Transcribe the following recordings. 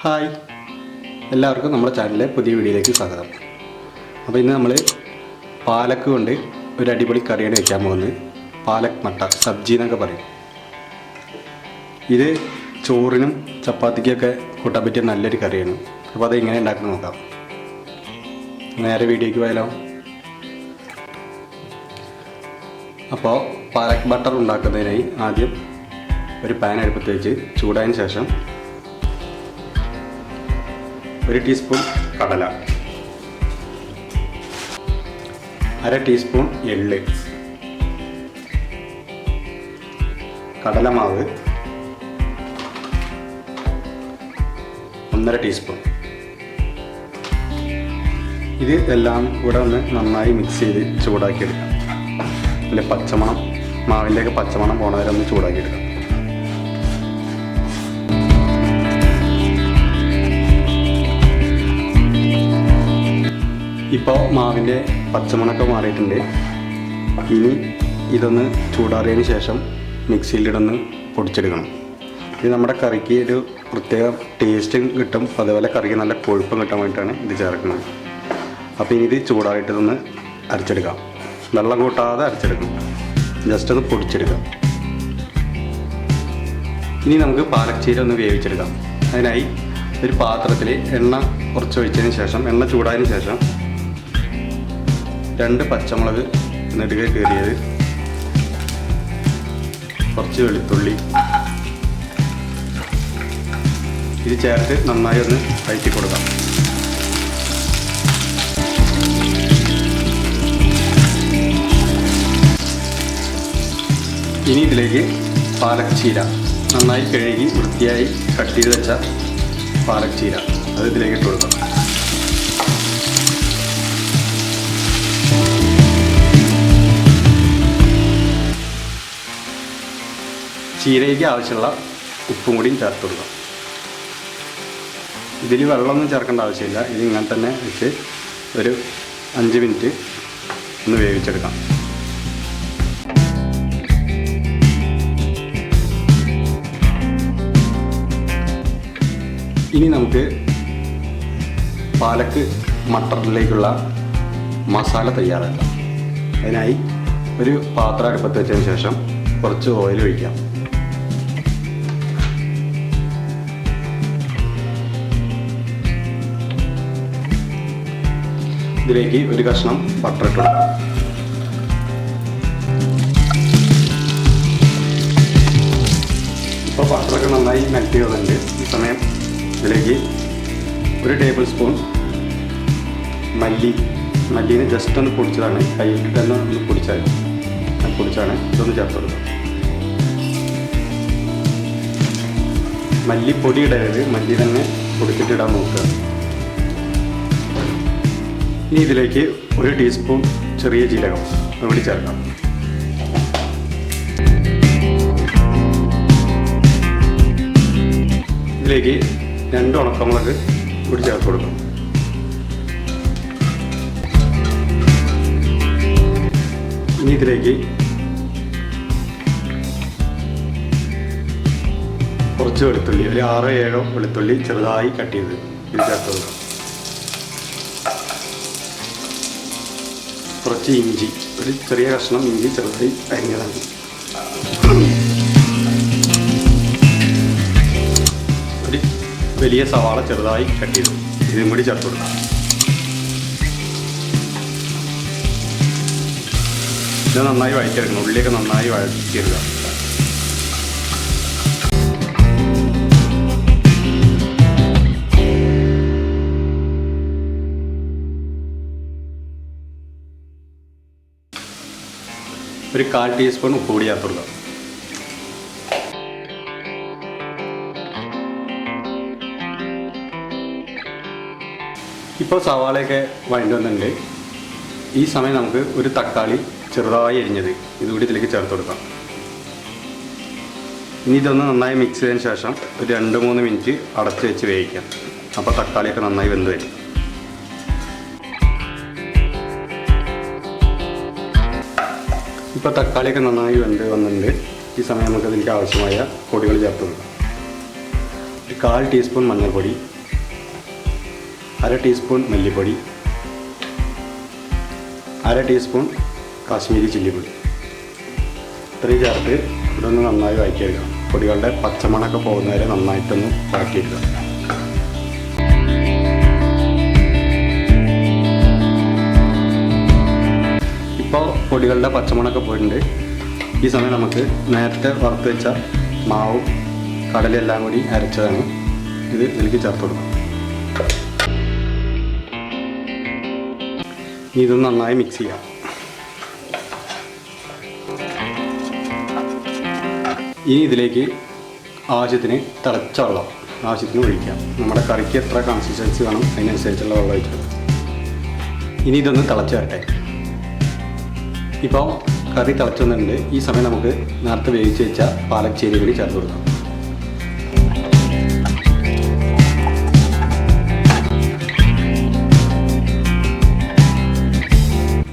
Hi, എല്ലാവർക്കും നമ്മുടെ ചാനലിലെ പുതിയ വീഡിയോയിലേക്ക് സ്വാഗതം. അപ്പോൾ ഇന്ന് നമ്മൾ പാലക്ക് കൊണ്ട് ഒരു അടിപൊളി കറിയാണ് വയ്ക്കാൻ പോകുന്നത്. പാലക് മട്ട സബ്ജി എന്നൊക്കെ പറയും. ഇത് ചോറിനും ചപ്പാത്തിക്കൊക്കെ കൂട്ടാൻ പറ്റിയ നല്ലൊരു കറിയാണ്. അപ്പോൾ അത് എങ്ങനെ ഉണ്ടാക്കുന്നത് നോക്കാം. നേരെ വീഡിയോയ്ക്ക് പോയാലോ. അപ്പോൾ പാലക് ബട്ടർ ഉണ്ടാക്കുന്നതിനായി ആദ്യം ഒരു പാൻ അടുപ്പത്ത് വെച്ച് ചൂടായതിന് ശേഷം 1 ടീസ്പൂൺ കടല, 1/2 ടീസ്പൂൺ എള്ള്, കടലമാവ് 1/2 ടീസ്പൂൺ. ഇത് എല്ലാം കൂടെ ഒന്ന് നന്നായി മിക്സ് ചെയ്ത് ചൂടാക്കിയെടുക്കാം. അല്ലെ പച്ചമണം, മാവിൻ്റെയൊക്കെ പച്ചമണം പോണ വരെ ഒന്ന് ചൂടാക്കിയെടുക്കാം. ഇപ്പോൾ മാവിൻ്റെ പച്ചമണമൊക്കെ മാറിയിട്ടുണ്ട്. ഇനി ഇതൊന്ന് ചൂടാറിയതിന് ശേഷം മിക്സിയിലിടൊന്ന് പൊടിച്ചെടുക്കണം. ഇത് നമ്മുടെ കറിക്ക് ഒരു പ്രത്യേക ടേസ്റ്റും കിട്ടും, അതുപോലെ കറിക്ക് നല്ല കൊഴുപ്പും കിട്ടാൻ വേണ്ടിയിട്ടാണ് ഇത് ചേർക്കുന്നത്. അപ്പോൾ ഇനി ഇത് ചൂടാറിയിട്ടതൊന്ന് അരച്ചെടുക്കാം. വെള്ളം കൂട്ടാതെ അരച്ചെടുക്കണം, ജസ്റ്റ് അത് പൊടിച്ചെടുക്കാം. ഇനി നമുക്ക് പാലക് ചീര ഒന്ന് വേവിച്ചെടുക്കാം. അതിനായി ഒരു പാത്രത്തിൽ എണ്ണ കുറച്ച് ഒഴിച്ചതിന് ശേഷം, എണ്ണ ചൂടായതിന് ശേഷം 2 പച്ചമുളക് നെടുകെ കീറിയത്, കുറച്ച് വെളുത്തുള്ളി ഇത് ചേർത്ത് നന്നായി ഒന്ന് വഴറ്റി കൊടുക്കാം. ഇനി ഇതിലേക്ക് പാലക് ചീര നന്നായി കഴുകി വൃത്തിയായി കട്ട് ചെയ്ത് വെച്ച പാലക് ചീര അത് ഇതിലേക്ക് ഇട്ട് കൊടുക്കാം. ചീരയ്ക്ക് ആവശ്യമുള്ള ഉപ്പും കൂടിയും ചേർത്ത് കൊടുക്കാം. ഇതിൽ വെള്ളമൊന്നും ചേർക്കേണ്ട ആവശ്യമില്ല. ഇത് ഇങ്ങനെ തന്നെ വെച്ച് ഒരു 5 മിനിറ്റ് ഒന്ന് വേവിച്ചെടുക്കാം. ഇനി നമുക്ക് പാലക്ക് മട്ടറിലേക്കുള്ള മസാല തയ്യാറാക്കാം. അതിനായി ഒരു പാത്രം അടുപ്പത്ത് വെച്ചതിന് ശേഷം കുറച്ച് ഓയിൽ ഒഴിക്കാം. ഇതിലേക്ക് ഒരു കഷ്ണം ബട്ടർ ഇട്ട് കൊടുക്കാം. ഇപ്പോൾ ബട്ടറൊക്കെ നന്നായി മെൽറ്റ് ചെയ്തിട്ടുണ്ട്. ഈ സമയം ഇതിലേക്ക് 1 ടേബിൾ സ്പൂൺ മല്ലിനെ ജസ്റ്റ് ഒന്ന് പൊടിച്ചതാണ്, കയ്യിൽ തന്നെ ഒന്ന് പൊടിച്ചാണ് ഇതൊന്ന് ചേർത്ത് കൊടുക്കുക. മല്ലിപ്പൊടി ഇടരുത്, മല്ലി തന്നെ പൊടിച്ചിട്ടിടാൻ നോക്കുക. ഇനി ഇതിലേക്ക് 1 ടീസ്പൂൺ ചെറിയ ജീരകം കൂടി ചേർക്കാം. ഇതിലേക്ക് 2 ഉണക്കമുളക് കൂടി ചേർത്ത് കൊടുക്കാം. ഇനി ഇതിലേക്ക് കുറച്ച് വെളുത്തുള്ളി, ഒരു 6-7 വെളുത്തുള്ളി ചെറുതായി കട്ട് ചെയ്ത് ഇത് ചേർത്ത് കൊടുക്കാം. കുറച്ച് ഇഞ്ചി, ഒരു ചെറിയ കഷ്ണം ഇഞ്ചി ചെറുതായി അരിഞ്ഞതാണ്. ഒരു വലിയ സവാള ചെറുതായി കട്ട് ചെയ്തു ഇതും കൂടി ചേർത്ത് കൊടുക്കാം. ഇത് നന്നായി വഴറ്റിയെടുക്കണം. ഉള്ളിയൊക്കെ നന്നായി വഴറ്റിയെടുക്കുക. ഒരു 1/4 ടീസ്പൂൺ ഉപ്പ് കൂടി ചേർത്ത് കൊടുക്കാം. ഇപ്പോൾ സവാളയൊക്കെ വഴണ്ടി വന്നിട്ടുണ്ട്. ഈ സമയം നമുക്ക് ഒരു തക്കാളി ചെറുതായി അരിഞ്ഞത് ഇതുകൂടി ഇതിലേക്ക് ചേർത്ത് കൊടുക്കാം. ഇനി ഇതൊന്ന് നന്നായി മിക്സ് ചെയ്തതിന് ശേഷം ഒരു 2-3 മിനിറ്റ് അടച്ച് വെച്ച് വേവിക്കാം. അപ്പോൾ തക്കാളിയൊക്കെ നന്നായി വെന്ത് വരും. ഇപ്പോൾ തക്കാളിയൊക്കെ നന്നായി വെന്ത് വന്നിട്ടുണ്ട്. ഈ സമയം നമുക്ക് അതിലേക്ക് ആവശ്യമായ പൊടികൾ ചേർത്ത് കൊടുക്കാം. 1/4 ടീസ്പൂൺ മഞ്ഞൾപ്പൊടി, 1/2 ടീസ്പൂൺ മല്ലിപ്പൊടി, 1/2 ടീസ്പൂൺ കാശ്മീരി ചില്ലിപ്പൊടി. ഇത്രയും ചേർത്ത് ഇതൊന്ന് നന്നായി വഴറ്റിയെടുക്കണം. പൊടികളുടെ പച്ചമണമൊക്കെ പോകുന്നവരെ നന്നായിട്ടൊന്ന് വഴറ്റിയെടുക്കുക. ഇപ്പോൾ പൊടികളുടെ പച്ചമണമൊക്കെ പോയിട്ടുണ്ട്. ഈ സമയം നമുക്ക് നേരത്തെ വറുത്ത് വെച്ച മാവും കടലെല്ലാം കൂടി അരച്ചതാണ് ഇത് ഇതിലേക്ക് ചേർത്ത് കൊടുക്കാം. ഇതൊന്ന് നന്നായി മിക്സ് ചെയ്യാം. ഇനി ഇതിലേക്ക് ആവശ്യത്തിന് തിളച്ച വെള്ളം ആവശ്യത്തിന് ഒഴിക്കാം. നമ്മുടെ കറിക്ക് എത്ര കൺസിസ്റ്റൻസി വേണം അതിനനുസരിച്ചുള്ള വെള്ളം ഒഴിച്ചെടുക്കാം. ഇനി ഇതൊന്ന് തിളച്ച് വരട്ടെ. ഇപ്പോൾ കറി തിളച്ച് വന്നിട്ടുണ്ട്. ഈ സമയം നമുക്ക് നേരത്തെ വേവിച്ച് വെച്ച പാലക് ചേരി കൂടി ചേർത്ത് കൊടുക്കാം.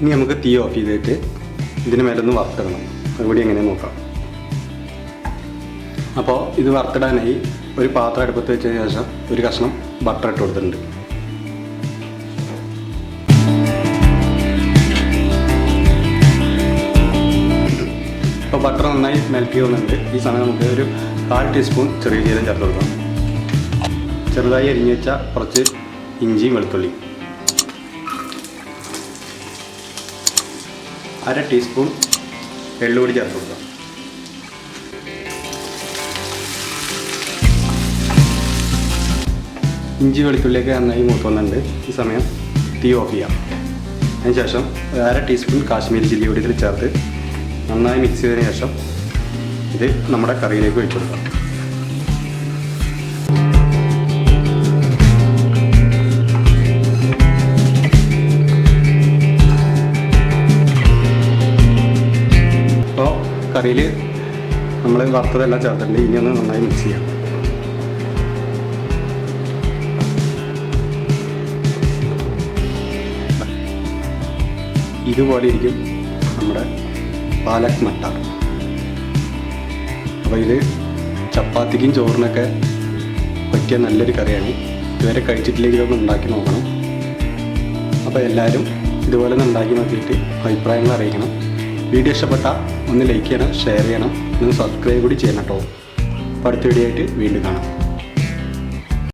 ഇനി നമുക്ക് തീ ഓഫ് ചെയ്തിട്ട് ഇതിന് മേലൊന്ന് വറുത്തിടണം. അതുകൂടി എങ്ങനെ നോക്കാം. അപ്പോൾ ഇത് വറുത്തിടാനായി ഒരു പാത്രം അടുപ്പത്ത് വെച്ചതിന് ശേഷം ഒരു കഷ്ണം ബട്ടർ ഇട്ട് കൊടുത്തിട്ടുണ്ട്. ഇപ്പോൾ ബട്ടർ നന്നായി മെൽറ്റ് ചെയ്യുന്നുണ്ട്. ഈ സമയം നമുക്ക് ഒരു 1/4 ടീസ്പൂൺ ചെറിയ ജീരകം ചേർത്ത് കൊടുക്കാം. ചെറുതായി അരിഞ്ഞു വെച്ച കുറച്ച് ഇഞ്ചിയും വെളുത്തുള്ളി, 1/2 ടീസ്പൂൺ എള്ളുപൊടി ചേർത്ത് കൊടുക്കാം. ഇഞ്ചി വെളുത്തുള്ളിയൊക്കെ നന്നായി മൂത്ത് വന്നിട്ടുണ്ട്. ഈ സമയം തീ ഓഫ് ചെയ്യാം. അതിനുശേഷം 1/2 ടീസ്പൂൺ കാശ്മീരി ചില്ലി പൊടി ഇതിൽ ചേർത്ത് നന്നായി മിക്സ് ചെയ്തതിന് ശേഷം ഇത് നമ്മുടെ കറിയിലേക്ക് ഒഴിച്ചു കൊടുക്കാം. ഇപ്പോൾ കറിയിൽ നമ്മൾ വറുത്തതെല്ലാം ചേർത്തിട്ടുണ്ട്. ഇനി ഒന്ന് നന്നായി മിക്സ് ചെയ്യാം. ഇതുപോലെ ഇരിക്കും നമ്മുടെ പാലക് മട്ടർ. അപ്പോൾ ഇത് ചപ്പാത്തിക്കും ചോറിനൊക്കെ പറ്റിയ നല്ലൊരു കറിയാണ്. ഇതുവരെ കഴിച്ചിട്ടില്ലെങ്കിൽ ഇതൊന്ന് ഉണ്ടാക്കി നോക്കണം. അപ്പോൾ എല്ലാവരും ഇതുപോലെ ഒന്ന് ഉണ്ടാക്കി നോക്കിയിട്ട് അഭിപ്രായങ്ങൾ അറിയിക്കണം. വീഡിയോ ഇഷ്ടപ്പെട്ടാൽ ഒന്ന് ലൈക്ക് ചെയ്യണം, ഷെയർ ചെയ്യണം, ഒന്ന് സബ്സ്ക്രൈബ് കൂടി ചെയ്യണം കേട്ടോ. അപ്പോൾ അടുത്ത വീഡിയോ ആയിട്ട് വീണ്ടും കാണാം.